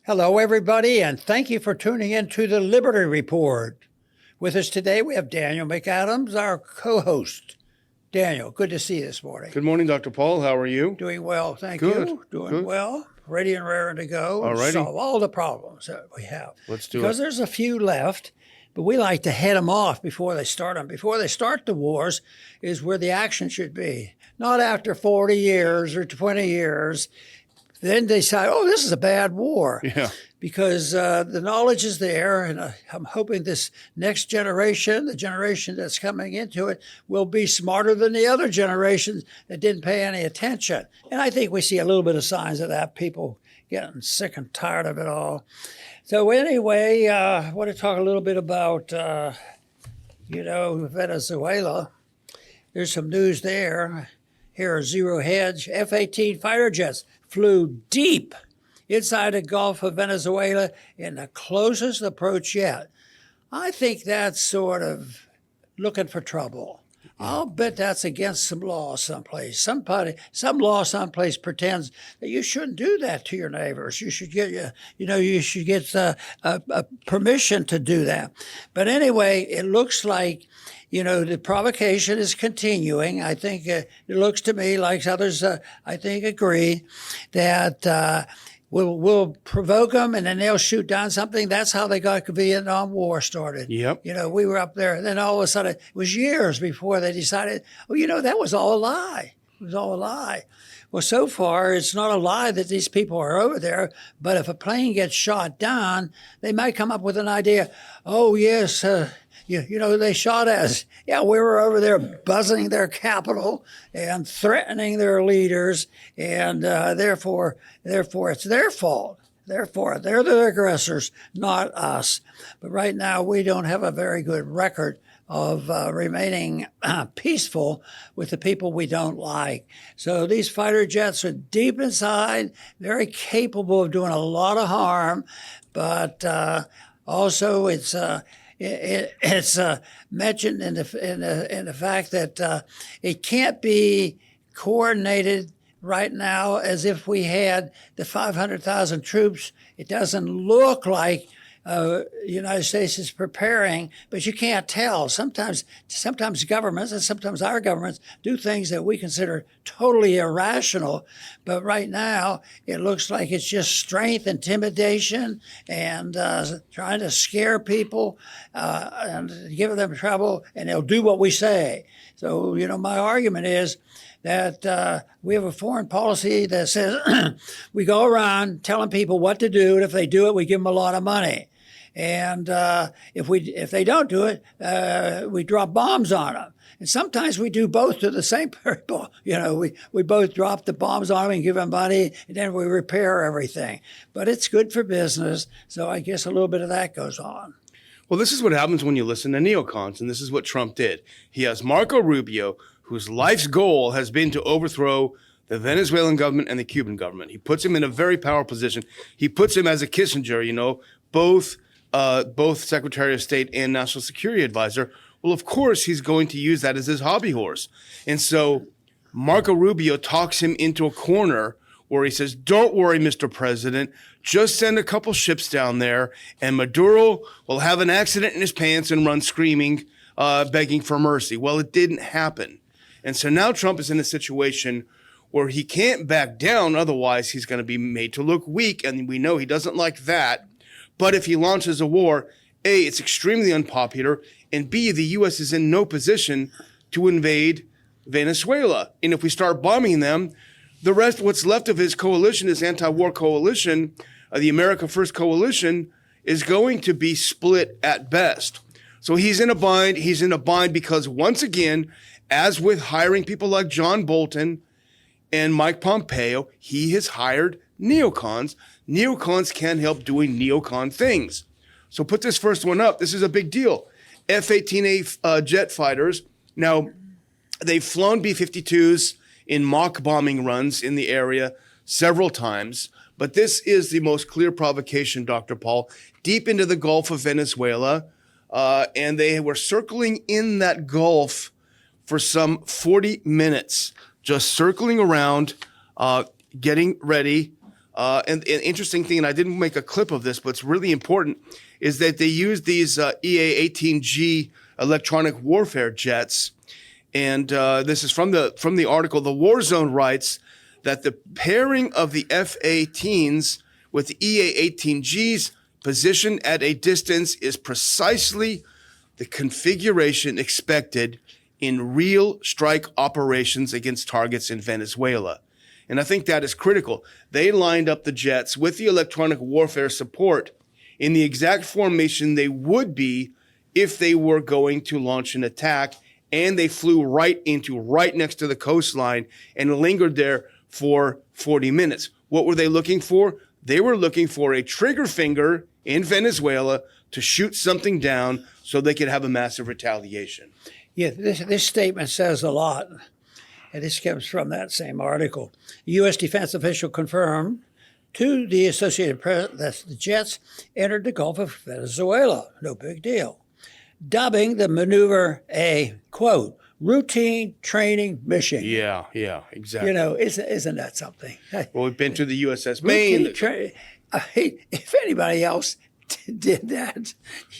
Hello, everybody, and thank you for tuning in to the Liberty Report. With us today, we have Daniel McAdams, our co-host. Daniel, good to see you this morning. Good morning, Dr. Paul. How are you? Doing well, thank Good, you. Doing good. well, ready and raring to go and Alrighty. solve all the problems that we have. Let's do Because it. there's a few left, but we like to head them off before they start them. Before they start the wars is where the action should be, not after 40 years or 20 years. Then they decide, oh, this is a bad war. Yeah. Because the knowledge is there, and I'm hoping this next generation, the generation that's coming into it, will be smarter than the other generations that didn't pay any attention. And I think we see a little bit of signs of that, people getting sick and tired of it all. So anyway, I want to talk a little bit about, Venezuela. There's some news there. Here are Zero Hedge. F-18 fighter jets flew deep inside the Gulf of Venezuela in the closest approach yet. I think that's sort of looking for trouble. I'll bet that's against some law someplace. Some law someplace pretends that you shouldn't do that to your neighbors. You should get, permission to do that. But anyway, it looks like, the provocation is continuing. I think it looks to me like others, I think, agree that we'll provoke them and then they'll shoot down something. That's how they got the Vietnam War started. Yep. We were up there, and then all of a sudden, it was years before they decided, that was all a lie. It was all a lie. Well, so far, it's not a lie that these people are over there, but if a plane gets shot down, they might come up with an idea, oh, yes, they shot us. Yeah, we were over there buzzing their capital and threatening their leaders, and therefore it's their fault. Therefore, they're the aggressors, not us. But right now, we don't have a very good record of remaining peaceful with the people we don't like. So these fighter jets are deep inside, very capable of doing a lot of harm, but also it's mentioned in the fact that it can't be coordinated right now as if we had the 500,000 troops. It doesn't look like the United States is preparing, but you can't tell. Sometimes governments and sometimes our governments do things that we consider totally irrational. But right now, it looks like it's just strength, intimidation, and trying to scare people and give them trouble, and they'll do what we say. So, my argument is that we have a foreign policy that says we go around telling people what to do, and if they do it, we give them a lot of money. And if they don't do it, we drop bombs on them. And sometimes we do both to the same people. We both drop the bombs on them and give them money, and then we repair everything. But it's good for business, so I guess a little bit of that goes on. Well, this is what happens when you listen to neocons, and this is what Trump did. He has Marco Rubio, whose life's goal has been to overthrow the Venezuelan government and the Cuban government. He puts him in a very powerful position. He puts him as a Kissinger, both Secretary of State and National Security Advisor. Well, of course, he's going to use that as his hobby horse. And so Marco Rubio talks him into a corner where he says, don't worry, Mr. President, just send a couple ships down there and Maduro will have an accident in his pants and run screaming, begging for mercy. Well, it didn't happen. And so now Trump is in a situation where he can't back down. Otherwise, he's going to be made to look weak. And we know he doesn't like that. But if he launches a war, A, it's extremely unpopular, and B, the U.S. is in no position to invade Venezuela. And if we start bombing them, what's left of his coalition, his anti-war coalition, the America First coalition, is going to be split at best. So he's in a bind. He's in a bind because, once again, as with hiring people like John Bolton and Mike Pompeo, he has hired neocons. Neocons can't help doing neocon things. So put this first one up. This is a big deal. F-18A jet fighters. Now, they've flown B-52s in mock bombing runs in the area several times. But this is the most clear provocation, Dr. Paul, deep into the Gulf of Venezuela. And they were circling in that Gulf for some 40 minutes, just circling around, getting ready And an interesting thing, and I didn't make a clip of this, but it's really important, is that they use these EA-18G electronic warfare jets. And this is from the article. The War Zone writes that the pairing of the F-18s with the EA-18Gs positioned at a distance is precisely the configuration expected in real strike operations against targets in Venezuela. And I think that is critical. They lined up the jets with the electronic warfare support in the exact formation they would be if they were going to launch an attack, and they flew right next to the coastline and lingered there for 40 minutes. What were they looking for? They were looking for a trigger finger in Venezuela to shoot something down so they could have a massive retaliation. Yeah, this statement says a lot. And this comes from that same article. A U.S. defense official confirmed to the Associated Press that the jets entered the Gulf of Venezuela. No big deal. Dubbing the maneuver a, quote, routine training mission. Yeah, exactly. You know, isn't that something? Well, we've been to the USS Maine. If anybody else did that,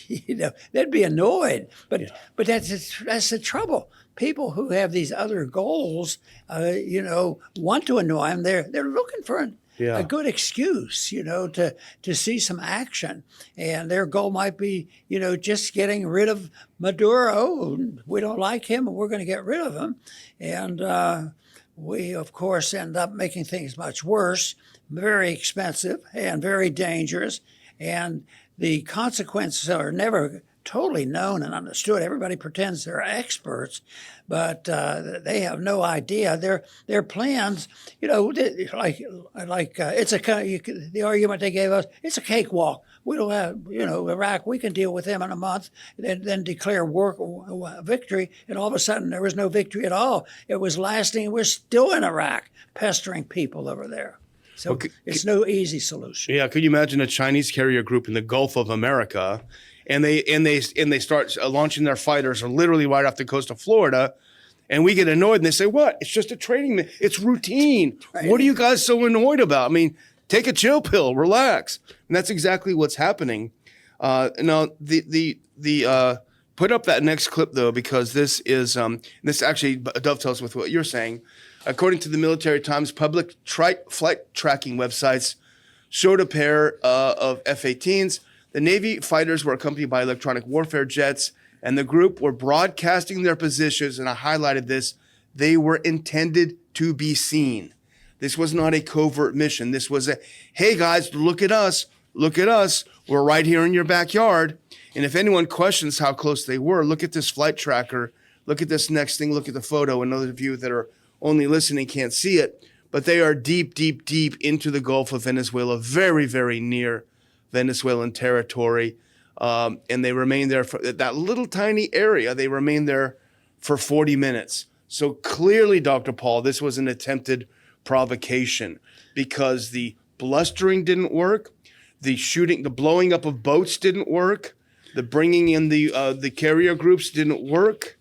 you know, they'd be annoyed. But that's the trouble. People who have these other goals, you know, want to annoy them. They're looking for a good excuse, you know, to see some action. And their goal might be, you know, just getting rid of Maduro. We don't like him, and we're going to get rid of him. And we, of course, end up making things much worse, very expensive and very dangerous. And the consequences are never totally known and understood. Everybody pretends they're experts, but they have no idea. Their plans, you know, like it's the argument they gave us. It's a cakewalk. We don't have, you know, Iraq. We can deal with them in a month, then declare victory, and all of a sudden there was no victory at all. It was lasting. We're still in Iraq, pestering people over there. So it's no easy solution. Yeah, could you imagine a Chinese carrier group in the Gulf of America? And they start launching their fighters literally right off the coast of Florida, and we get annoyed and they say, "What? It's just a training. It's routine. What are you guys so annoyed about? I mean, take a chill pill, relax." And that's exactly what's happening. Now, put up that next clip though, because this actually dovetails with what you're saying. According to the Military Times, public flight tracking websites showed a pair of F-18s. The Navy fighters were accompanied by electronic warfare jets, and the group were broadcasting their positions, and I highlighted this. They were intended to be seen. This was not a covert mission. This was hey guys, look at us. We're right here in your backyard. And if anyone questions how close they were, look at this flight tracker. Look at this next thing. Look at the photo. And those of you that are only listening can't see it, but they are deep, deep, deep into the Gulf of Venezuela, very, very near Venezuelan territory, and they remain there for that little tiny area. They remain there for 40 minutes. So clearly, Dr. Paul, this was an attempted provocation because the blustering didn't work, the blowing up of boats didn't work, the bringing in the carrier groups didn't work,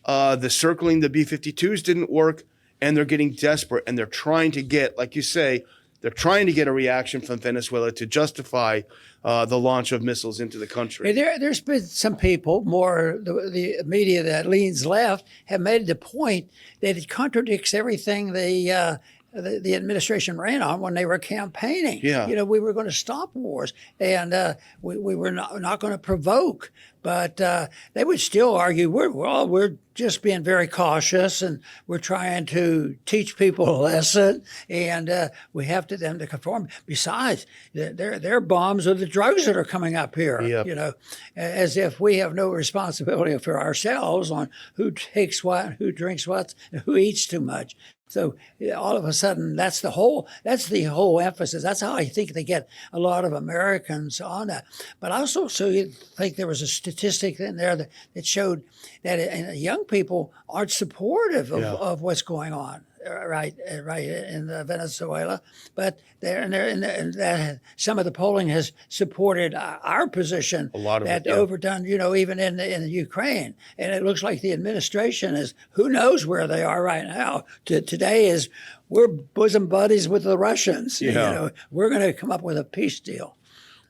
the circling the B-52s didn't work, and they're getting desperate, and they're trying to get, like you say, they're trying to get a reaction from Venezuela to justify the launch of missiles into the country. There's been some people, more the media that leans left, have made the point that it contradicts everything the administration ran on when they were campaigning. Yeah. You know, we were going to stop wars, and we were not going to provoke. But they would still argue, we're just being very cautious, and we're trying to teach people a lesson, and we have them to conform. Besides, their bombs are the drugs that are coming up here. Yep. You know, as if we have no responsibility for ourselves on who takes what, who drinks what, and who eats too much. So all of a sudden, that's the whole emphasis. That's how I think they get a lot of Americans on that. But I also think there was a statistic in there that showed that young people aren't supportive of what's going on. right in Venezuela, but some of the polling has supported our position. A lot of that it, yeah. overdone, even in Ukraine, and it looks like the administration is, who knows where they are right now. Today is, we're bosom buddies with the Russians. Yeah. We're going to come up with a peace deal.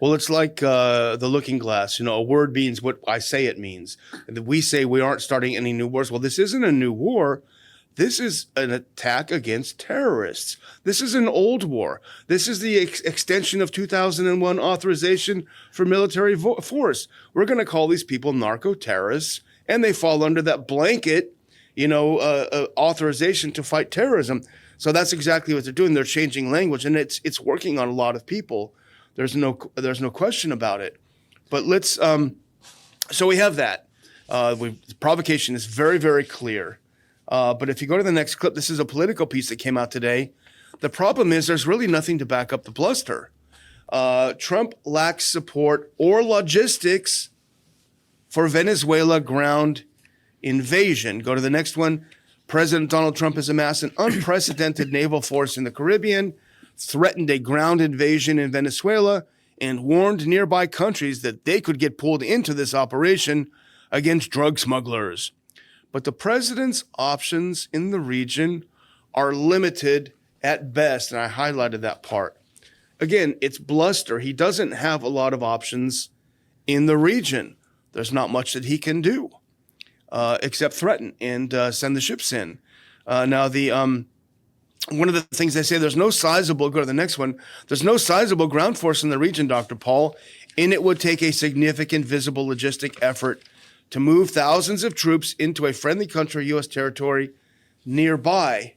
Well, it's like the looking glass. A word means what I say it means. And we say we aren't starting any new wars. Well, this isn't a new war. This is an attack against terrorists. This is an old war. This is the extension of 2001 authorization for military force. We're going to call these people narco-terrorists, and they fall under that blanket, authorization to fight terrorism. So that's exactly what they're doing. They're changing language, and it's working on a lot of people. There's no question about it. But let's so we have that. Provocation is very, very clear. But if you go to the next clip, this is a political piece that came out today. The problem is there's really nothing to back up the bluster. Trump lacks support or logistics for Venezuela ground invasion. Go to the next one. President Donald Trump has amassed an unprecedented naval force in the Caribbean, threatened a ground invasion in Venezuela, and warned nearby countries that they could get pulled into this operation against drug smugglers. But the president's options in the region are limited at best, and I highlighted that part. Again, it's bluster. He doesn't have a lot of options in the region. There's not much that he can do except threaten and send the ships in. Now, one of the things they say, there's no sizable, go to the next one, there's no sizable ground force in the region, Dr. Paul, and it would take a significant visible logistic effort to move thousands of troops into a friendly country, U.S. territory nearby,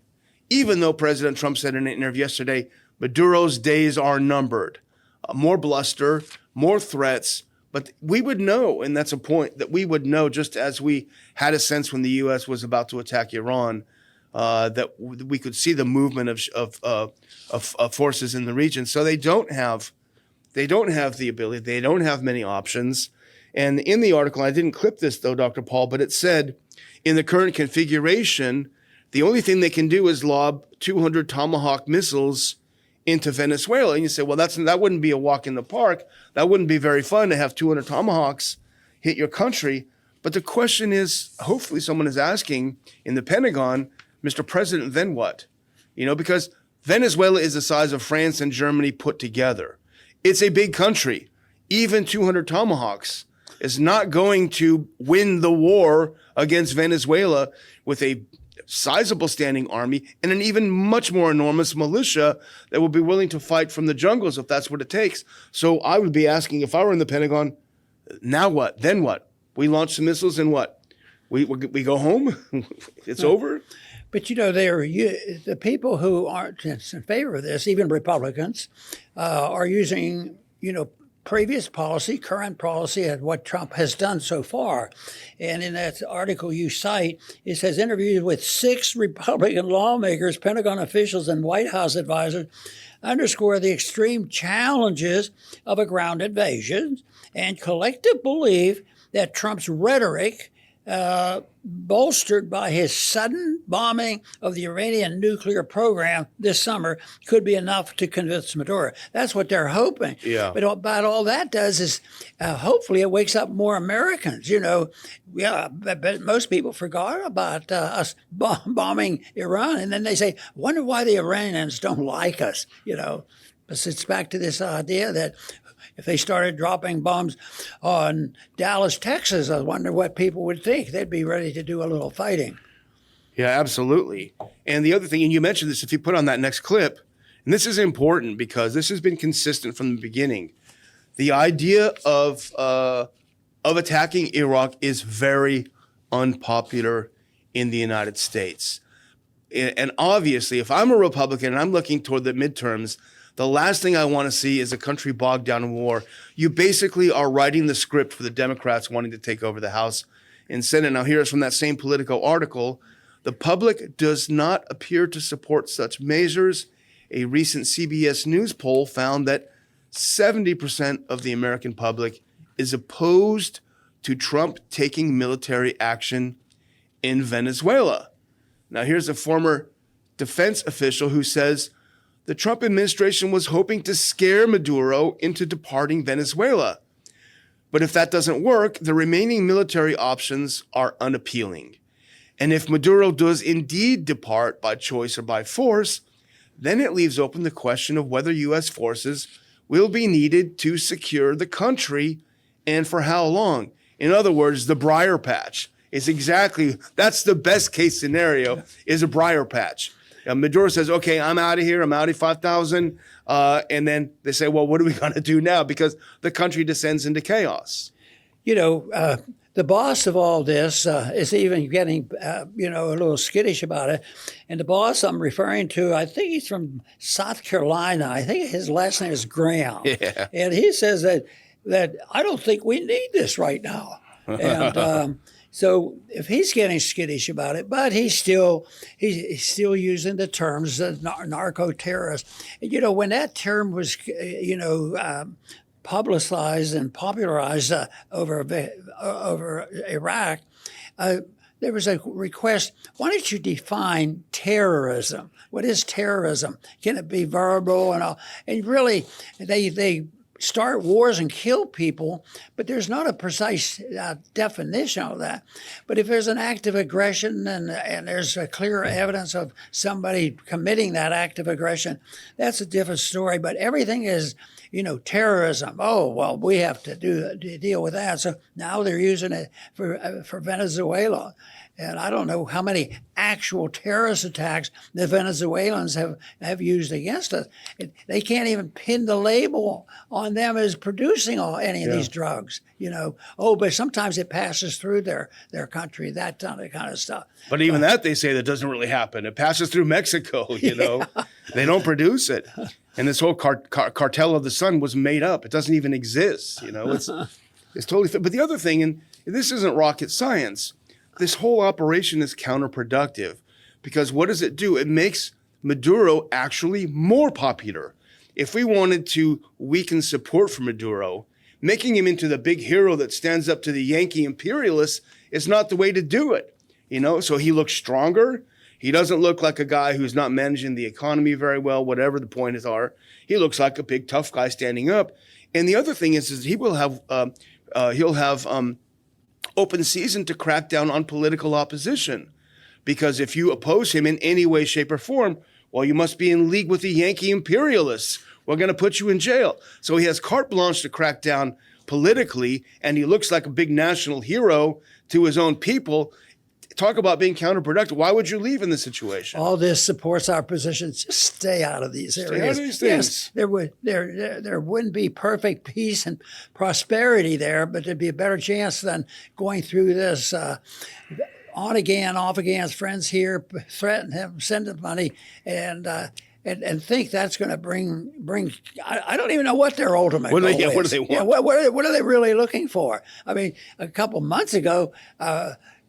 even though President Trump said in an interview yesterday, Maduro's days are numbered. More bluster, more threats, but we would know, and that's a point, that we would know, just as we had a sense when the U.S. was about to attack Iran, that we could see the movement of forces in the region. So they don't have the ability. They don't have many options. And in the article, I didn't clip this though, Dr. Paul, but it said in the current configuration, the only thing they can do is lob 200 Tomahawk missiles into Venezuela. And you say, well, that wouldn't be a walk in the park. That wouldn't be very fun to have 200 Tomahawks hit your country. But the question is, hopefully someone is asking in the Pentagon, Mr. President, then what? Because Venezuela is the size of France and Germany put together. It's a big country. Even 200 Tomahawks is not going to win the war against Venezuela with a sizable standing army and an even much more enormous militia that will be willing to fight from the jungles if that's what it takes. So I would be asking, if I were in the Pentagon, now what? Then what? We launch some missiles and what? We go home? It's over? But the people who aren't in favor of this, even Republicans, are using previous policy, current policy, and what Trump has done so far. And in that article you cite, it says interviews with 6 Republican lawmakers, Pentagon officials, and White House advisors underscore the extreme challenges of a ground invasion and collective belief that Trump's rhetoric, bolstered by his sudden bombing of the Iranian nuclear program this summer, could be enough to convince Maduro. That's what they're hoping. Yeah. But about all that does is hopefully it wakes up more Americans. But most people forgot about us bombing Iran. And then they say, wonder why the Iranians don't like us, But it's back to this idea that if they started dropping bombs on Dallas, Texas, I wonder what people would think. They'd be ready to do a little fighting. Yeah, absolutely. And the other thing, and you mentioned this, if you put on that next clip, and this is important because this has been consistent from the beginning. The idea of attacking Iraq is very unpopular in the United States. And obviously, if I'm a Republican and I'm looking toward the midterms, the last thing I want to see is a country bogged down in war. You basically are writing the script for the Democrats wanting to take over the House and Senate. Now, here's from that same Politico article. The public does not appear to support such measures. A recent CBS News poll found that 70% of the American public is opposed to Trump taking military action in Venezuela. Now, here's a former defense official who says the Trump administration was hoping to scare Maduro into departing Venezuela. But if that doesn't work, the remaining military options are unappealing. And if Maduro does indeed depart by choice or by force, then it leaves open the question of whether U.S. forces will be needed to secure the country and for how long. In other words, the briar patch is that's the best case scenario, is a briar patch. Maduro says, okay, I'm out of here. I'm out of 5,000. And then they say, well, what are we going to do now? Because the country descends into chaos. The boss of all this is even getting, a little skittish about it. And the boss I'm referring to, I think he's from South Carolina. I think his last name is Graham. Yeah. And he says that I don't think we need this right now. And so if he's getting skittish about it, but he's still using the terms narco-terrorist. When that term was, publicized and popularized over Iraq, there was a request, why don't you define terrorism? What is terrorism? Can it be verbal and all? And really, they start wars and kill people, but there's not a precise definition of that. But if there's an act of aggression and there's a clear evidence of somebody committing that act of aggression, that's a different story. But everything is, terrorism. Oh, well, we have to deal with that. So now they're using it for Venezuela. And I don't know how many actual terrorist attacks the Venezuelans have used against us. They can't even pin the label on them as producing any of these drugs. But sometimes it passes through their country, that kind of stuff. But even that, they say that doesn't really happen. It passes through Mexico, They don't produce it. And this whole cartel of the sun was made up. It doesn't even exist, It's totally fit. But the other thing, and this isn't rocket science, this whole operation is counterproductive because what does it do? It makes Maduro actually more popular. If we wanted to weaken support for Maduro, making him into the big hero that stands up to the Yankee imperialists is not the way to do it. So he looks stronger. He doesn't look like a guy who's not managing the economy very well, whatever the point are. He looks like a big tough guy standing up. And the other thing is he will have he'll have open season to crack down on political opposition. Because if you oppose him in any way, shape, or form, well, you must be in league with the Yankee imperialists. We're going to put you in jail. So he has carte blanche to crack down politically, and he looks like a big national hero to his own people. Talk about being counterproductive. Why would you leave in this situation? All this supports our position. Just stay out of these areas. Stay out of these things. Yes, there wouldn't be perfect peace and prosperity there, but there'd be a better chance than going through this on again, off again. Friends here threaten him, send him money, and think that's going to bring. I don't even know what their ultimate goal is. What do they want? Yeah, what are they really looking for? I mean, a couple months ago.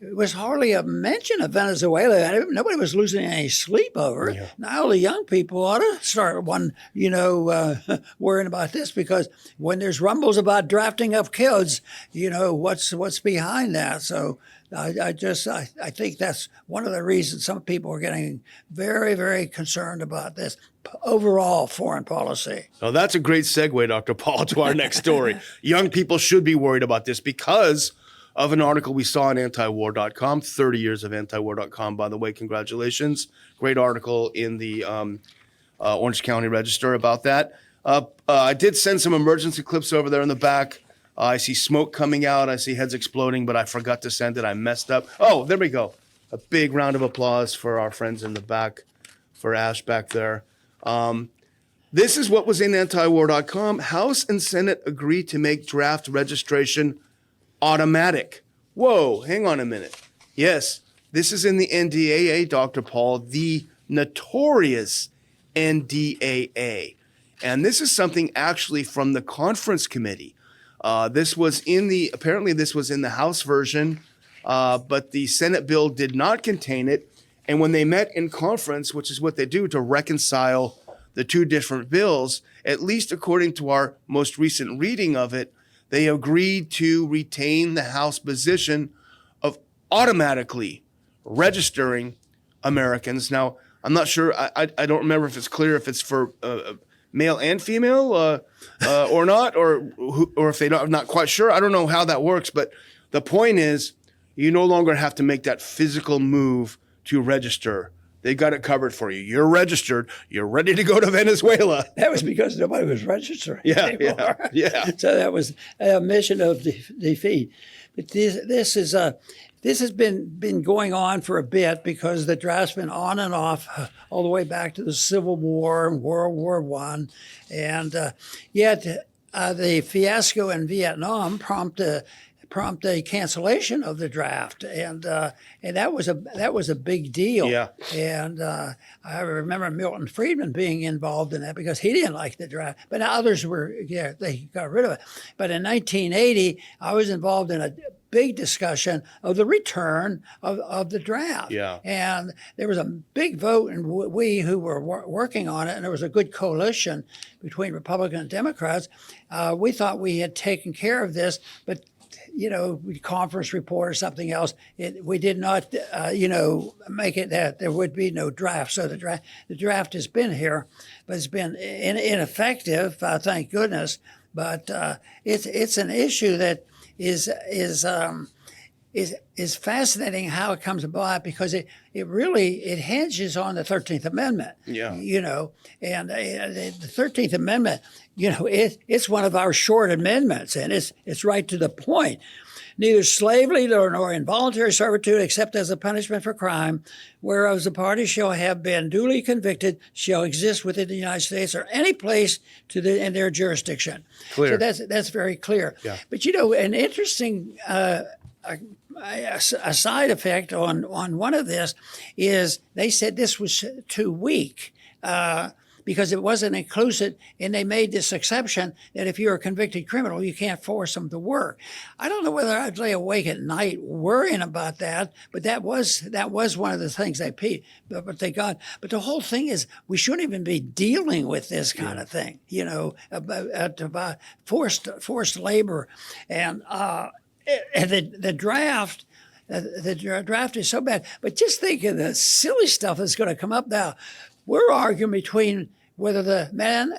It was hardly a mention of Venezuela. Nobody was losing any sleep over it. Yeah. Now the young people ought to start worrying about this, because when there's rumbles about drafting up kids, what's behind that. So I think that's one of the reasons some people are getting very, very concerned about this overall foreign policy. Well, that's a great segue, Dr. Paul, to our next story. Young people should be worried about this because of an article we saw on antiwar.com, 30 years of antiwar.com, by the way. Congratulations. Great article in the Orange County Register about that. I did send some emergency clips over there in the back. I see smoke coming out. I see heads exploding, but I forgot to send it. I messed up. Oh, there we go. A big round of applause for our friends in the back, for Ash back there. This is what was in antiwar.com. House and Senate agree to make draft registration automatic. Whoa, hang on a minute. Yes, this is in the NDAA, Dr. Paul, the notorious NDAA. And this is something actually from the conference committee. This was in the House version, but the Senate bill did not contain it. And when they met in conference, which is what they do to reconcile the two different bills, at least according to our most recent reading of it, they agreed to retain the House position of automatically registering Americans. Now, I'm not sure. I don't remember if it's clear if it's for male and female or not, or if they don't. I'm not quite sure. I don't know how that works. But the point is, you no longer have to make that physical move to register. They got it covered for you. You're registered. You're ready to go to Venezuela. That was because nobody was registering anymore. Yeah. So that was a mission of defeat. But this has been going on for a bit because the draft's been on and off all the way back to the Civil War and World War I. And yet the fiasco in Vietnam prompted a cancellation of the draft, and that was a big deal. Yeah. And I remember Milton Friedman being involved in that because he didn't like the draft, but others were. Yeah, they got rid of it. But in 1980, I was involved in a big discussion of the return of the draft. Yeah. And there was a big vote, and we who were working on it, and there was a good coalition between Republicans and Democrats. We thought we had taken care of this, but conference report or something else, we did not, make it that there would be no draft. So the draft has been here, but it's been ineffective, thank goodness. But it's an issue that is fascinating how it comes about because it hinges on the 13th Amendment. Yeah. And the 13th Amendment, it's one of our short amendments, and it's right to the point. Neither slavery nor involuntary servitude, except as a punishment for crime, whereas the party shall have been duly convicted, shall exist within the United States or any place in their jurisdiction. Clear. So that's very clear. Yeah. But an interesting a side effect on one of this is they said this was too weak because it wasn't inclusive, and they made this exception that if you're a convicted criminal, you can't force them to work. I don't know whether I'd lay awake at night worrying about that, but that was one of the things they got. But the whole thing is we shouldn't even be dealing with this kind of thing, about forced labor, and the draft. The draft is so bad, but just think of the silly stuff that's going to come up now. We're arguing between whether the men,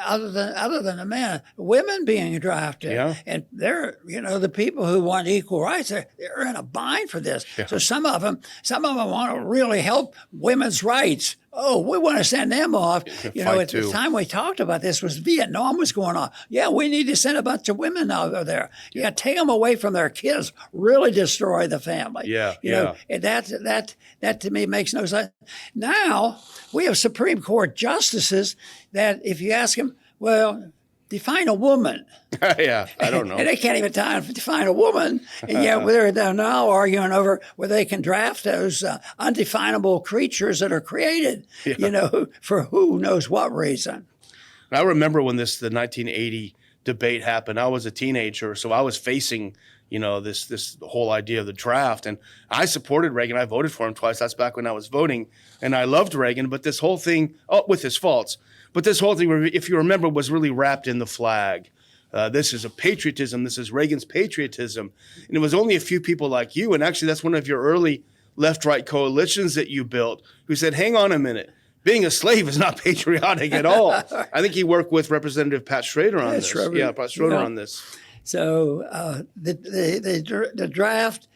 other than the men, women being drafted, and they're the people who want equal rights, they're in a bind for this. Yeah. So some of them want to really help women's rights. Oh, we want to send them off. At the time we talked about this was Vietnam was going on. Yeah, we need to send a bunch of women over there. Yeah, take them away from their kids. Really destroy the family. And that to me makes no sense. Now we have Supreme Court justices that if you ask them, well, define a woman. I don't know. And they can't even define a woman. And yet they're now arguing over whether they can draft those undefinable creatures that are created, for who knows what reason. I remember when the 1980 debate happened. I was a teenager, so I was facing, this whole idea of the draft. And I supported Reagan. I voted for him twice. That's back when I was voting. And I loved Reagan. But this whole thing, with his faults, but this whole thing, if you remember, was really wrapped in the flag. This is a patriotism. This is Reagan's patriotism. And it was only a few people like you, and actually that's one of your early left-right coalitions that you built, who said, hang on a minute. Being a slave is not patriotic at all. I think he worked with Representative Pat Schrader on this. Schroeder. Yeah, Pat Schrader on this. So the draft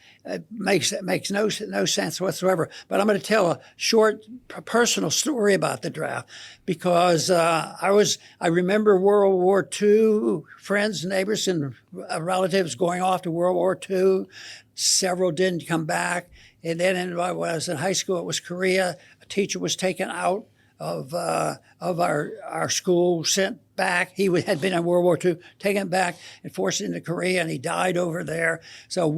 makes no sense whatsoever. But I'm going to tell a short personal story about the draft because I remember World War II, friends, neighbors, and relatives going off to World War II. Several didn't come back. And then when I was in high school, it was Korea. A teacher was taken out of our school, sent back. He had been in World War II, taken back and forced into Korea, and he died over there. So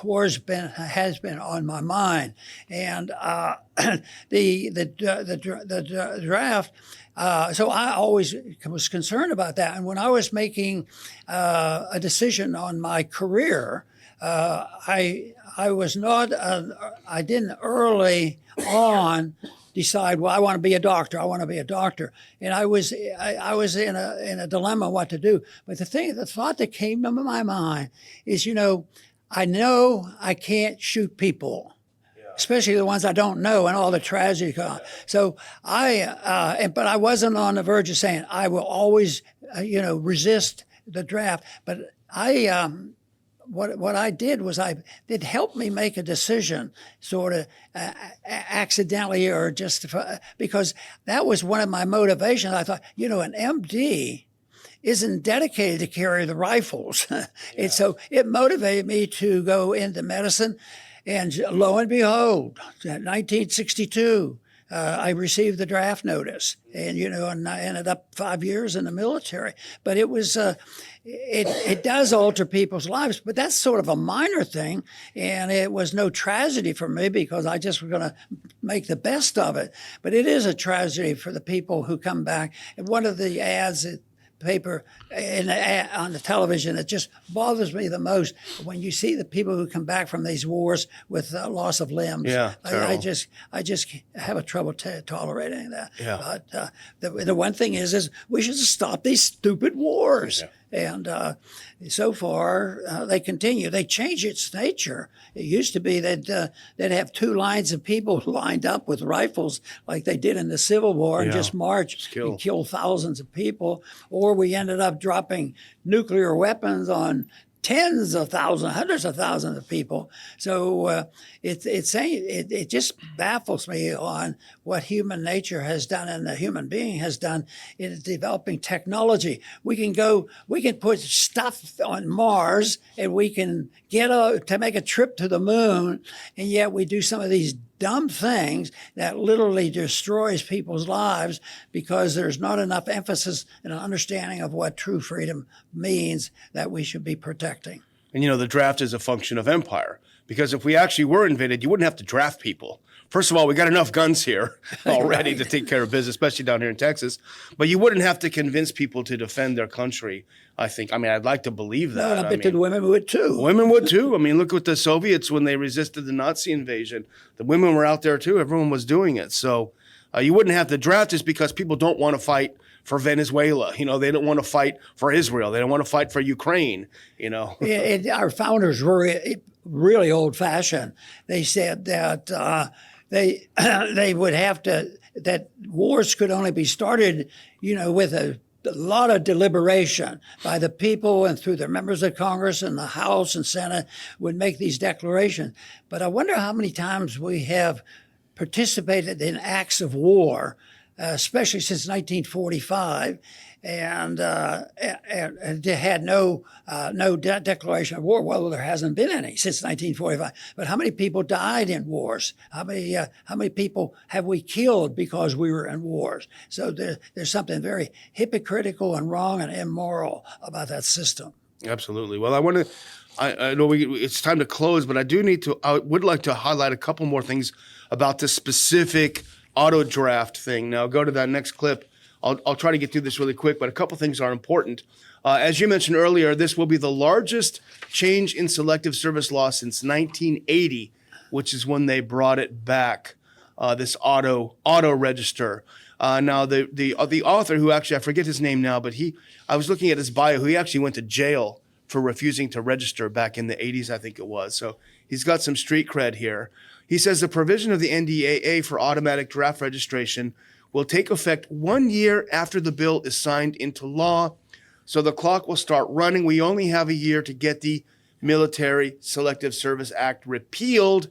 has been on my mind, and the draft. So I always was concerned about that. And when I was making a decision on my career, I was not. I didn't early on decide, well, I want to be a doctor. I want to be a doctor. And I was in a dilemma what to do. But the thought that came to my mind is, I know I can't shoot people. especially the ones I don't know and all the tragedy. So but I wasn't on the verge of saying I will always, resist the draft. But what I did was it helped me make a decision, sort of accidentally or just because that was one of my motivations. I thought, an MD isn't dedicated to carry the rifles. And so it motivated me to go into medicine. And lo and behold, in 1962, I received the draft notice, and I ended up 5 years in the military. But it was, it does alter people's lives, but that's sort of a minor thing, and it was no tragedy for me because I just was going to make the best of it. But it is a tragedy for the people who come back. And one of the ads paper on the television that just bothers me the most when you see the people who come back from these wars with loss of limbs. Yeah, I just have a trouble tolerating that. Yeah. But the one thing is we should stop these stupid wars. Yeah. And so far, they continue. They change its nature. It used to be that they'd have two lines of people lined up with rifles like they did in the Civil War and just march and kill thousands of people. Or we ended up dropping nuclear weapons on tens of thousands, hundreds of thousands of people. So it just baffles me on what human nature has done and the human being has done in developing technology. We can put stuff on Mars and we can to make a trip to the moon, and yet we do some of these dumb things that literally destroys people's lives because there's not enough emphasis and an understanding of what true freedom means that we should be protecting. And the draft is a function of empire, because if we actually were invaded, you wouldn't have to draft people. First of all, we got enough guns here already to take care of business, especially down here in Texas. But you wouldn't have to convince people to defend their country, I think. I mean, I'd like to believe that. No, and I bet the women would too. Women would too. I mean, look at the Soviets when they resisted the Nazi invasion. The women were out there too. Everyone was doing it. So you wouldn't have to draft just because people don't want to fight for Venezuela. They don't want to fight for Israel. They don't want to fight for Ukraine, Our founders were really old-fashioned. They said that they would have to, that wars could only be started, with a lot of deliberation by the people and through the members of Congress and the House and Senate would make these declarations. But I wonder how many times we have participated in acts of war, especially since 1945, and they had no declaration of war. Well, there hasn't been any since 1945. But how many people died in wars? How many people have we killed because we were in wars? So there's something very hypocritical and wrong and immoral about that system. Absolutely. Well, I know it's time to close, but I would like to highlight a couple more things about this specific auto draft thing. Now, go to that next clip. I'll try to get through this really quick, but a couple things are important. As you mentioned earlier, this will be the largest change in selective service law since 1980, which is when they brought it back, this auto register. Now, the author, who actually, I forget his name now, but I was looking at his bio, he actually went to jail for refusing to register back in the 80s, I think it was. So he's got some street cred here. He says the provision of the NDAA for automatic draft registration will take effect 1 year after the bill is signed into law. So the clock will start running. We only have a year to get the Military Selective Service Act repealed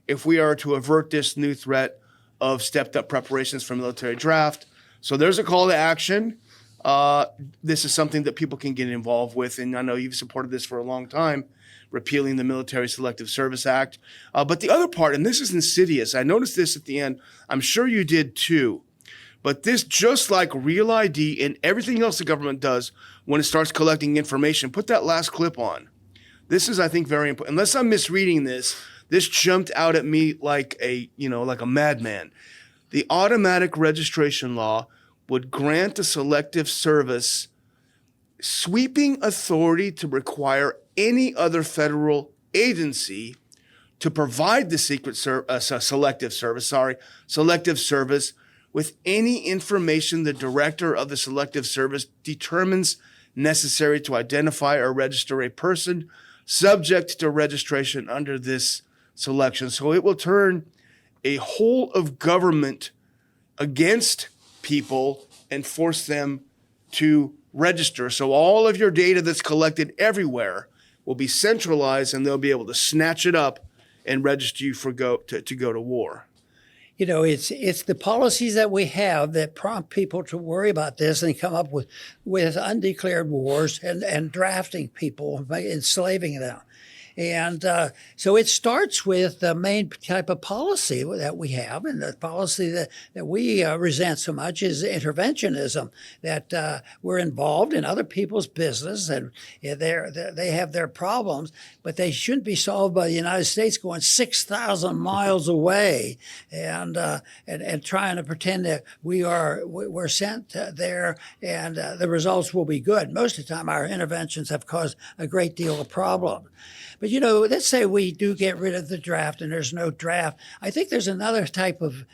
if we are to avert this new threat of stepped up preparations for military draft. So there's a call to action. This is something that people can get involved with. And I know you've supported this for a long time, repealing the Military Selective Service Act. But the other part, and this is insidious, I noticed this at the end, I'm sure you did too, but this, just like Real ID and everything else the government does when it starts collecting information, put that last clip on. This is, I think, very important. Unless I'm misreading this, this jumped out at me like a madman. The automatic registration law would grant the Selective Service sweeping authority to require any other federal agency to provide the Selective Service with any information the director of the Selective Service determines necessary to identify or register a person subject to registration under this selection. So it will turn a whole of government against people and force them to register. So all of your data that's collected everywhere will be centralized, and they'll be able to snatch it up and register you for go to war. You know, it's the policies that we have that prompt people to worry about this and come up with undeclared wars and drafting people, enslaving them. And so it starts with the main type of policy that we have, and the policy that we resent so much is interventionism, that we're involved in other people's business, and they have their problems, but they shouldn't be solved by the United States going 6,000 miles away and trying to pretend that we're sent there and the results will be good. Most of the time, our interventions have caused a great deal of problem. But, you know, let's say we do get rid of the draft and there's no draft. I think there's another type of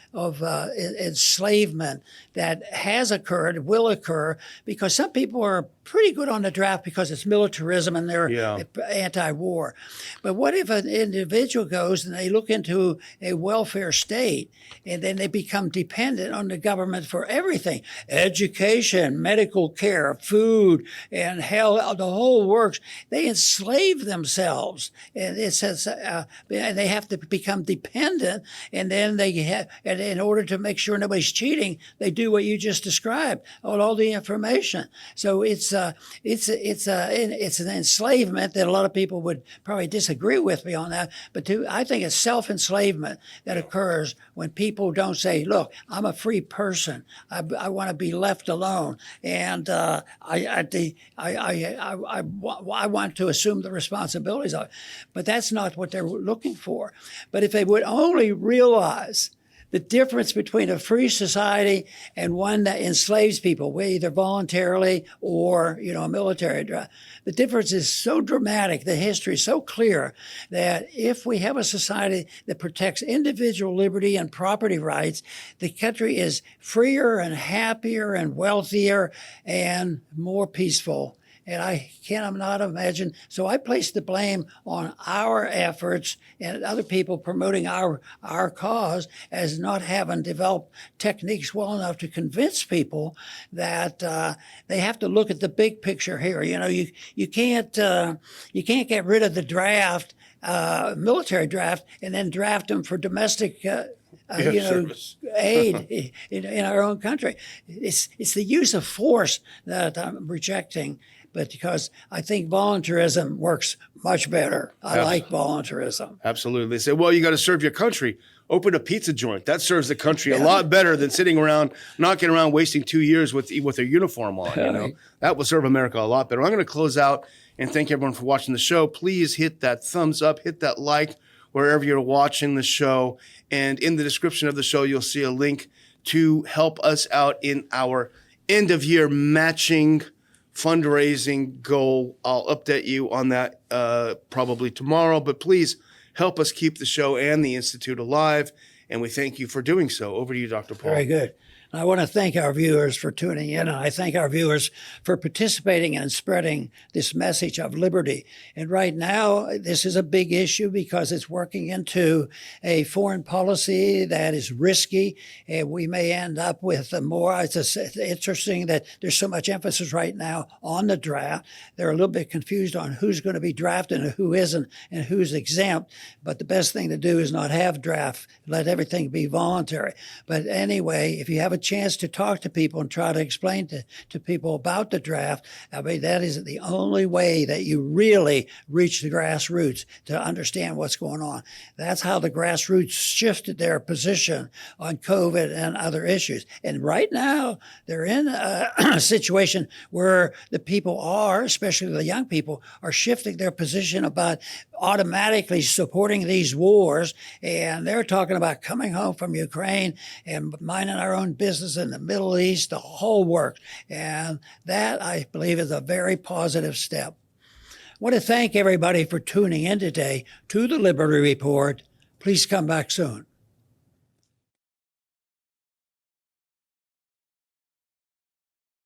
enslavement that has occurred, will occur, because some people are pretty good on the draft because it's militarism and they're anti-war. But what if an individual goes and they look into a welfare state and then they become dependent on the government for everything, education, medical care, food, and health, the whole works. They enslave themselves. And it says, and they have to become dependent, and then they have, and in order to make sure nobody's cheating, they do what you just described, all the information. So it's an enslavement that a lot of people would probably disagree with me on that. But I think it's self-enslavement that occurs when people don't say, "Look, I'm a free person. I want to be left alone, and I want to assume the responsibilities of it." But that's not what they're looking for. But if they would only realize the difference between a free society and one that enslaves people, either voluntarily or, you know, a military draft. The difference is so dramatic, the history is so clear, that if we have a society that protects individual liberty and property rights, the country is freer and happier and wealthier and more peaceful. And I cannot imagine. So I place the blame on our efforts and other people promoting our cause as not having developed techniques well enough to convince people that they have to look at the big picture here. You know, you can't get rid of the draft, military draft, and then draft them for domestic aid in our own country. It's the use of force that I'm rejecting. But because I think voluntarism works much better. I like voluntarism. Absolutely. They say, well, you got to serve your country. Open a pizza joint. That serves the country a lot better than sitting around, knocking around, wasting 2 years with their uniform on. You know, that will serve America a lot better. I'm going to close out and thank everyone for watching the show. Please hit that thumbs up, hit that like wherever you're watching the show. And in the description of the show, you'll see a link to help us out in our end of year matching fundraising goal. I'll update you on that probably tomorrow, but please help us keep the show and the Institute alive, and we thank you for doing so. Over to you, Dr. Paul. Very good. I want to thank our viewers for tuning in, and I thank our viewers for participating and spreading this message of liberty. And right now, this is a big issue because it's working into a foreign policy that is risky, and we may end up with more. It's interesting that there's so much emphasis right now on the draft. They're a little bit confused on who's going to be drafted and who isn't and who's exempt. But the best thing to do is not have draft. Let everything be voluntary. But anyway, if you have a chance to talk to people and try to explain to people about the draft, I mean, that is the only way that you really reach the grassroots to understand what's going on. That's how the grassroots shifted their position on COVID and other issues. And right now, they're in a situation where the people are, especially the young people, are shifting their position about automatically supporting these wars. And they're talking about coming home from Ukraine and minding our own business in the Middle East, the whole works. And that, I believe, is a very positive step. I want to thank everybody for tuning in today to the Liberty Report. Please come back soon.